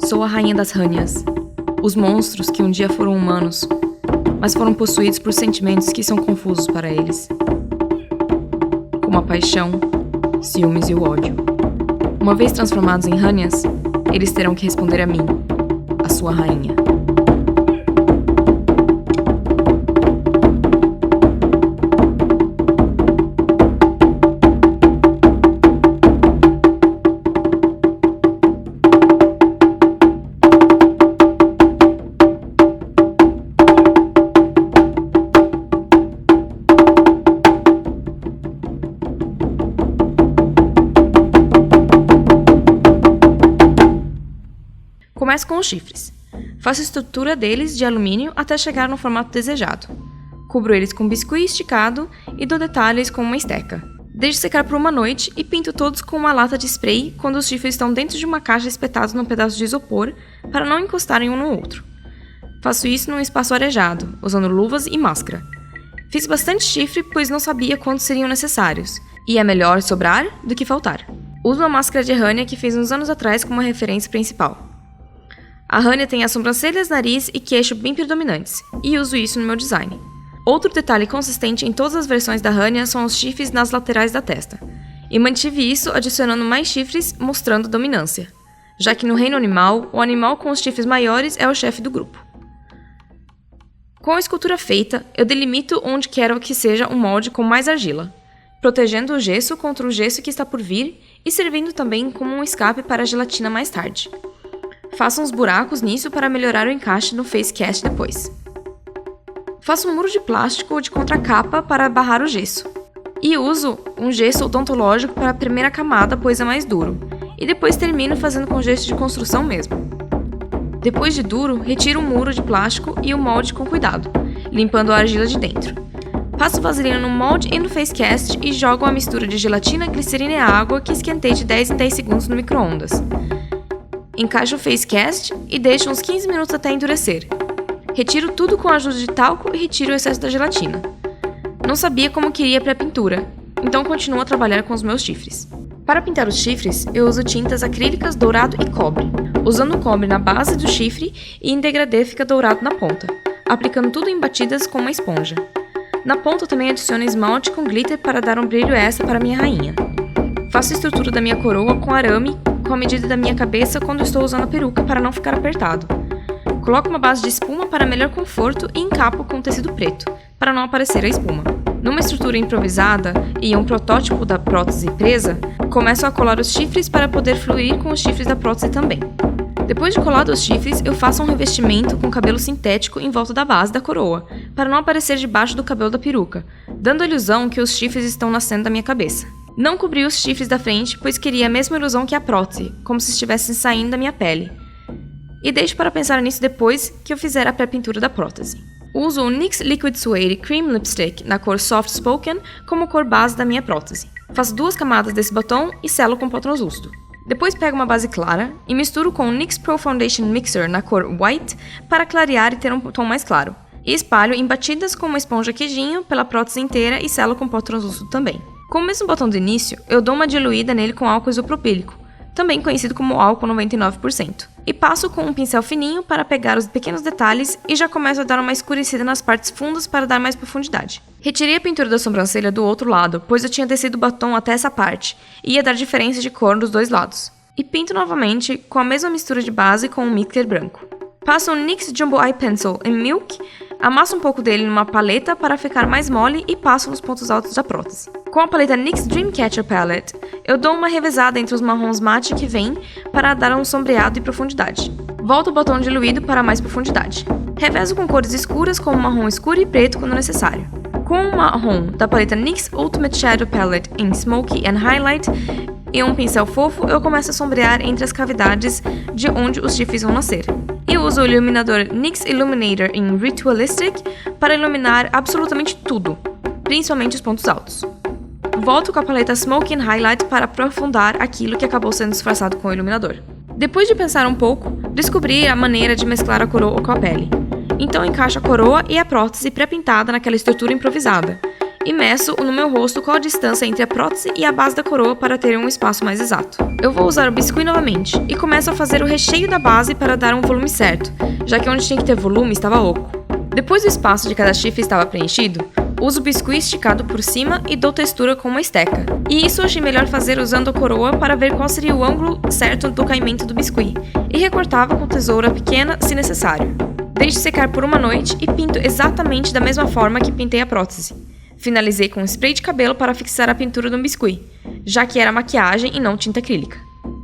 Sou a rainha das Hanyas, os monstros que um dia foram humanos, mas foram possuídos por sentimentos que são confusos para eles, como a paixão, ciúmes e o ódio. Uma vez transformados em Hanyas, eles terão que responder a mim, a sua rainha. Começo com os chifres. Faço a estrutura deles de alumínio até chegar no formato desejado. Cubro eles com biscuit esticado e dou detalhes com uma esteca. Deixo secar por uma noite e pinto todos com uma lata de spray quando os chifres estão dentro de uma caixa espetados num pedaço de isopor para não encostarem um no outro. Faço isso num espaço arejado, usando luvas e máscara. Fiz bastante chifre, pois não sabia quantos seriam necessários, e é melhor sobrar do que faltar. Uso uma máscara de Hanya que fiz uns anos atrás como referência principal. A Hanya tem as sobrancelhas, nariz e queixo bem predominantes, e uso isso no meu design. Outro detalhe consistente em todas as versões da Hanya são os chifres nas laterais da testa, e mantive isso adicionando mais chifres mostrando dominância, já que no reino animal, o animal com os chifres maiores é o chefe do grupo. Com a escultura feita, eu delimito onde quero que seja um molde com mais argila, protegendo o gesso contra o gesso que está por vir e servindo também como um escape para a gelatina mais tarde. Faço uns buracos nisso para melhorar o encaixe no facecast depois. Faço um muro de plástico de contracapa para barrar o gesso. E uso um gesso odontológico para a primeira camada, pois é mais duro. E depois termino fazendo com gesso de construção mesmo. Depois de duro, retiro o muro de plástico e o molde com cuidado, limpando a argila de dentro. Passo vaselina no molde e no facecast e jogo a mistura de gelatina, glicerina e água que esquentei de 10 em 10 segundos no micro-ondas. Encaixo o facecast e deixo uns 15 minutos até endurecer. Retiro tudo com a ajuda de talco e retiro o excesso da gelatina. Não sabia como queria a pré-pintura, então continuo a trabalhar com os meus chifres. Para pintar os chifres, eu uso tintas acrílicas, dourado e cobre, usando o cobre na base do chifre e em degradê fica dourado na ponta, aplicando tudo em batidas com uma esponja. Na ponta também adiciono esmalte com glitter para dar um brilho extra para minha rainha. Faço a estrutura da minha coroa com arame com a medida da minha cabeça quando estou usando a peruca para não ficar apertado. Coloco uma base de espuma para melhor conforto e encapo com tecido preto, para não aparecer a espuma. Numa estrutura improvisada e um protótipo da prótese presa, começo a colar os chifres para poder fluir com os chifres da prótese também. Depois de colar os chifres, eu faço um revestimento com cabelo sintético em volta da base da coroa, para não aparecer debaixo do cabelo da peruca, dando a ilusão que os chifres estão nascendo da minha cabeça. Não cobri os chifres da frente, pois queria a mesma ilusão que a prótese, como se estivessem saindo da minha pele. E deixo para pensar nisso depois que eu fizer a pré-pintura da prótese. Uso o NYX Liquid Suede Cream Lipstick na cor Soft Spoken como cor base da minha prótese. Faço 2 camadas desse batom e selo com pó translúcido. Depois pego uma base clara e misturo com o NYX Pro Foundation Mixer na cor White para clarear e ter um tom mais claro. E espalho em batidas com uma esponja queijinho pela prótese inteira e selo com pó translúcido também. Com o mesmo batom do início, eu dou uma diluída nele com álcool isopropílico, também conhecido como álcool 99%, e passo com um pincel fininho para pegar os pequenos detalhes e já começo a dar uma escurecida nas partes fundas para dar mais profundidade. Retirei a pintura da sobrancelha do outro lado, pois eu tinha descido o batom até essa parte, e ia dar diferença de cor dos dois lados. E pinto novamente com a mesma mistura de base com um mixer branco. Passo o NYX Jumbo Eye Pencil em Milk, amasso um pouco dele numa paleta para ficar mais mole e passo nos pontos altos da prótese. Com a paleta NYX Dreamcatcher Palette, eu dou uma revezada entre os marrons mate que vem para dar um sombreado e profundidade. Volto o batom diluído para mais profundidade. Revezo com cores escuras como marrom escuro e preto quando necessário. Com o marrom da paleta NYX Ultimate Shadow Palette em Smoky and Highlight e um pincel fofo, eu começo a sombrear entre as cavidades de onde os chifres vão nascer. E uso o iluminador NYX Illuminator em Ritualistic para iluminar absolutamente tudo, principalmente os pontos altos. Volto com a paleta Smoky and Highlight para aprofundar aquilo que acabou sendo disfarçado com o iluminador. Depois de pensar um pouco, descobri a maneira de mesclar a coroa com a pele. Então encaixo a coroa e a prótese pré-pintada naquela estrutura improvisada, e meço no meu rosto qual a distância entre a prótese e a base da coroa para ter um espaço mais exato. Eu vou usar o biscuit novamente e começo a fazer o recheio da base para dar um volume certo, já que onde tinha que ter volume estava oco. Depois do espaço de cada chifre estava preenchido, uso o biscuit esticado por cima e dou textura com uma esteca. E isso achei melhor fazer usando a coroa para ver qual seria o ângulo certo do caimento do biscuit, e recortava com tesoura pequena se necessário. Deixo secar por uma noite e pinto exatamente da mesma forma que pintei a prótese. Finalizei com um spray de cabelo para fixar a pintura do biscuit, já que era maquiagem e não tinta acrílica.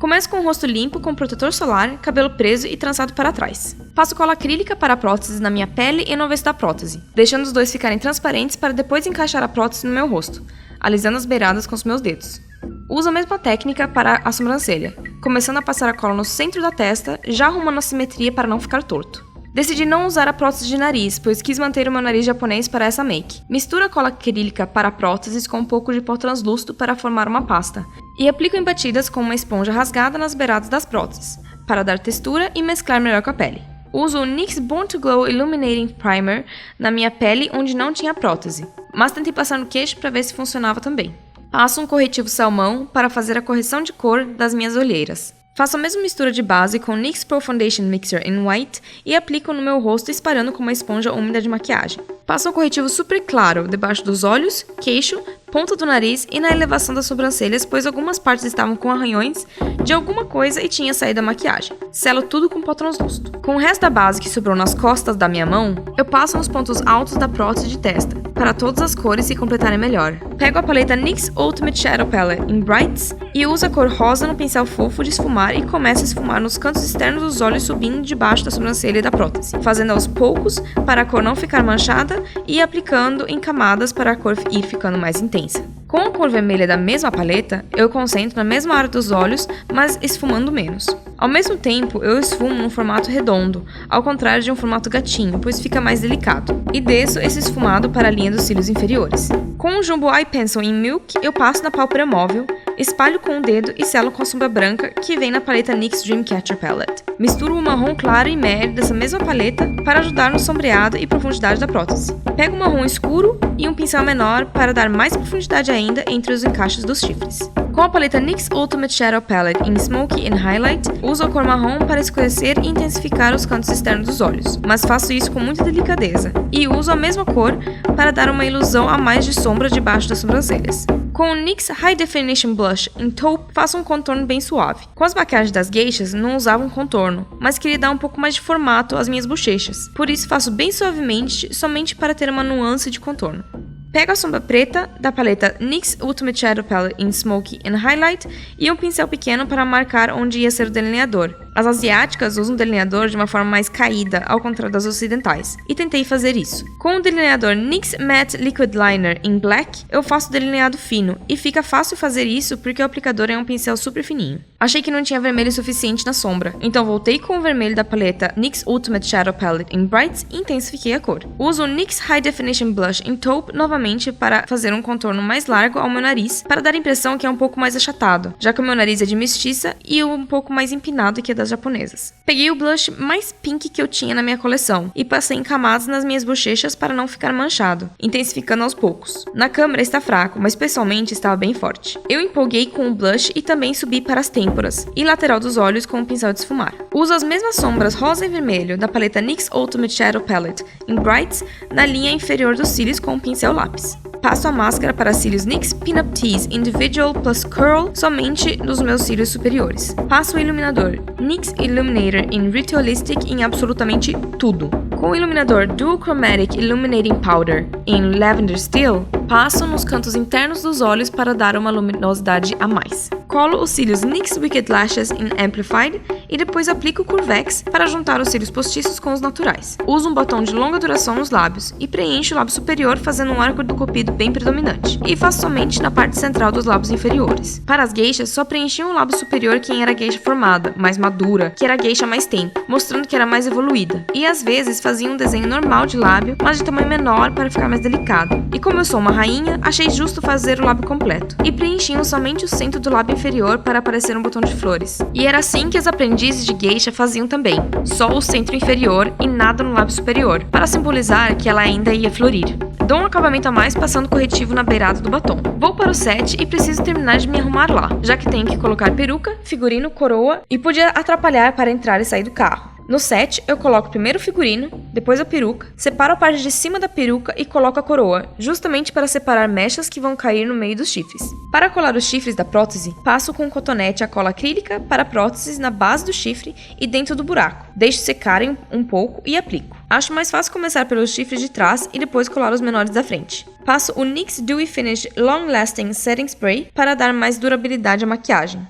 Começo com o rosto limpo com protetor solar, cabelo preso e trançado para trás. Passo cola acrílica para a prótese na minha pele e no avesso da prótese, deixando os dois ficarem transparentes para depois encaixar a prótese no meu rosto, alisando as beiradas com os meus dedos. Uso a mesma técnica para a sobrancelha, começando a passar a cola no centro da testa, já arrumando a simetria para não ficar torto. Decidi não usar a prótese de nariz, pois quis manter o meu nariz japonês para essa make. Misturo a cola acrílica para próteses com um pouco de pó translúcido para formar uma pasta, e aplico em batidas com uma esponja rasgada nas beiradas das próteses, para dar textura e mesclar melhor com a pele. Uso o NYX Born to Glow Illuminating Primer na minha pele onde não tinha prótese, mas tentei passar no queixo para ver se funcionava também. Passo um corretivo salmão para fazer a correção de cor das minhas olheiras. Faço a mesma mistura de base com NYX Pro Foundation Mixer in White e aplico no meu rosto espalhando com uma esponja úmida de maquiagem. Passo um corretivo super claro debaixo dos olhos, queixo, ponta do nariz e na elevação das sobrancelhas, pois algumas partes estavam com arranhões de alguma coisa e tinha saído a maquiagem. Selo tudo com pó translúcido. Com o resto da base que sobrou nas costas da minha mão, eu passo nos pontos altos da prótese de testa, para todas as cores se completarem melhor. Pego a paleta NYX Ultimate Shadow Palette in Brights e uso a cor rosa no pincel fofo de esfumar e começo a esfumar nos cantos externos dos olhos subindo debaixo da sobrancelha e da prótese, fazendo aos poucos para a cor não ficar manchada e aplicando em camadas para a cor ir ficando mais intensa. Com a cor vermelha da mesma paleta, eu concentro na mesma área dos olhos, mas esfumando menos. Ao mesmo tempo, eu esfumo num formato redondo, ao contrário de um formato gatinho, pois fica mais delicado, e desço esse esfumado para a linha dos cílios inferiores. Com o Jumbo Eye Pencil em Milk, eu passo na pálpebra móvel, espalho com o dedo e selo com a sombra branca que vem na paleta NYX Dreamcatcher Palette. Misturo o marrom claro e médio dessa mesma paleta para ajudar no sombreado e profundidade da prótese. Pego o marrom escuro e um pincel menor para dar mais profundidade ainda entre os encaixes dos chifres. Com a paleta NYX Ultimate Shadow Palette in Smoky and Highlight, uso a cor marrom para escurecer e intensificar os cantos externos dos olhos, mas faço isso com muita delicadeza, e uso a mesma cor para dar uma ilusão a mais de sombra debaixo das sobrancelhas. Com o NYX High Definition Blush em Taupe, faço um contorno bem suave. Com as maquiagens das geishas, não usava um contorno, mas queria dar um pouco mais de formato às minhas bochechas, por isso faço bem suavemente, somente para ter uma nuance de contorno. Pego a sombra preta da paleta NYX Ultimate Shadow Palette in Smoky and Highlight e um pincel pequeno para marcar onde ia ser o delineador. As asiáticas usam o delineador de uma forma mais caída, ao contrário das ocidentais, e tentei fazer isso. Com o delineador NYX Matte Liquid Liner in Black, eu faço delineado fino, e fica fácil fazer isso porque o aplicador é um pincel super fininho. Achei que não tinha vermelho suficiente na sombra, então voltei com o vermelho da paleta NYX Ultimate Shadow Palette in Brights e intensifiquei a cor. Uso o NYX High Definition Blush in Taupe novamente para fazer um contorno mais largo ao meu nariz, para dar a impressão que é um pouco mais achatado, já que o meu nariz é de mestiça e um pouco mais empinado que das japonesas. Peguei o blush mais pink que eu tinha na minha coleção e passei em camadas nas minhas bochechas para não ficar manchado, intensificando aos poucos. Na câmera está fraco, mas pessoalmente estava bem forte. Eu empolguei com o blush e também subi para as têmporas e lateral dos olhos com um pincel de esfumar. Uso as mesmas sombras rosa e vermelho da paleta NYX Ultimate Shadow Palette in Brights na linha inferior dos cílios com um pincel lápis. Passo a máscara para cílios NYX Pinup Tease Individual Plus Curl somente nos meus cílios superiores. Passo o iluminador NYX Illuminator in Ritualistic em absolutamente tudo. Com o iluminador Dual Chromatic Illuminating Powder em Lavender Steel, passo nos cantos internos dos olhos para dar uma luminosidade a mais. Colo os cílios NYX Wicked Lashes in Amplified e depois aplico o Curvex para juntar os cílios postiços com os naturais. Uso um batom de longa duração nos lábios e preencho o lábio superior fazendo um arco do cupido bem predominante. E faço somente na parte central dos lábios inferiores. Para as geishas, só preenchi o lábio superior quem era geisha formada, mais madura, que era geisha há mais tempo, mostrando que era mais evoluída. E às vezes fazia um desenho normal de lábio, mas de tamanho menor para ficar mais delicado. E como eu sou uma rainha, achei justo fazer o lábio completo. E preenchiam somente o centro do lábio inferior para aparecer um botão de flores. E era assim que as aprendizes de geisha faziam também, só o centro inferior e nada no lábio superior, para simbolizar que ela ainda ia florir. Dou um acabamento a mais passando corretivo na beirada do batom. Vou para o set e preciso terminar de me arrumar lá, já que tenho que colocar peruca, figurino, coroa e podia atrapalhar para entrar e sair do carro. No set, eu coloco primeiro o figurino, depois a peruca, separo a parte de cima da peruca e coloco a coroa, justamente para separar mechas que vão cair no meio dos chifres. Para colar os chifres da prótese, passo com um cotonete a cola acrílica para próteses na base do chifre e dentro do buraco. Deixo secarem um pouco e aplico. Acho mais fácil começar pelos chifres de trás e depois colar os menores da frente. Passo o NYX Dewy Finish Long Lasting Setting Spray para dar mais durabilidade à maquiagem.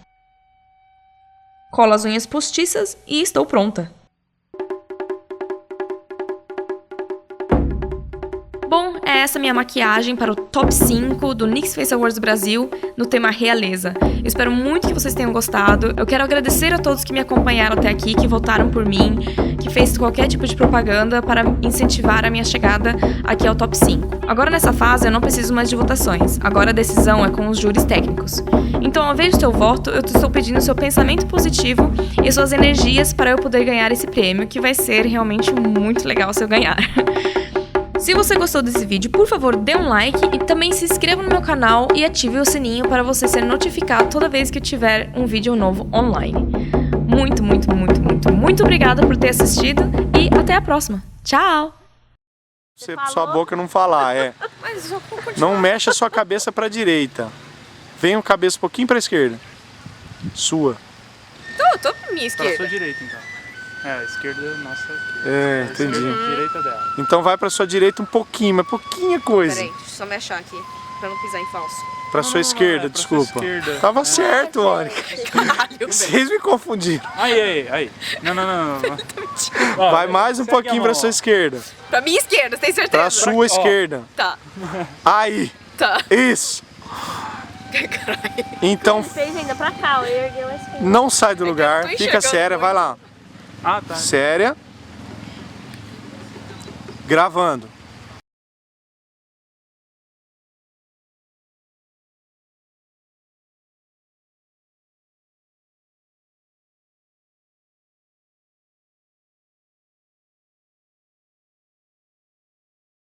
Colo as unhas postiças e estou pronta! Bom, é essa minha maquiagem para o Top 5 do NYX Face Awards Brasil no tema realeza. Eu espero muito que vocês tenham gostado. Eu quero agradecer a todos que me acompanharam até aqui, que votaram por mim, que fez qualquer tipo de propaganda para incentivar a minha chegada aqui ao Top 5. Agora nessa fase eu não preciso mais de votações. Agora a decisão é com os júris técnicos. Então, ao invés do seu voto, eu estou pedindo seu pensamento positivo e suas energias para eu poder ganhar esse prêmio, que vai ser realmente muito legal se eu ganhar. Se você gostou desse vídeo, por favor, dê um like e também se inscreva no meu canal e ative o sininho para você ser notificado toda vez que eu tiver um vídeo novo online. Muito obrigada por ter assistido e até a próxima. Tchau! Sua boca não falar, Mas só vou continuar. Não mexa a sua cabeça pra direita. Venha a cabeça um pouquinho pra esquerda. Sua. Tô pra minha esquerda. Pra sua direita, então. A esquerda é nossa. Entendi. Direita dela. Então vai pra sua direita um pouquinho, mas pouquinha coisa. Peraí, deixa eu só me achar aqui, pra não pisar em falso. Pra sua esquerda, pra sua desculpa. esquerda. Tava certo, Mônica. Vocês me confundiram. Aí. Não. Ó, Vai mais um segue a pouquinho mão, pra sua esquerda. Pra minha esquerda, tem certeza? Pra sua esquerda. Tá, Aí. tá. Isso. Então Fez ainda pra cá, eu erguei a esquerda. não sai do lugar. tô Fica enxergando séria, muito. vai lá. Ah, tá. Séria. Gravando.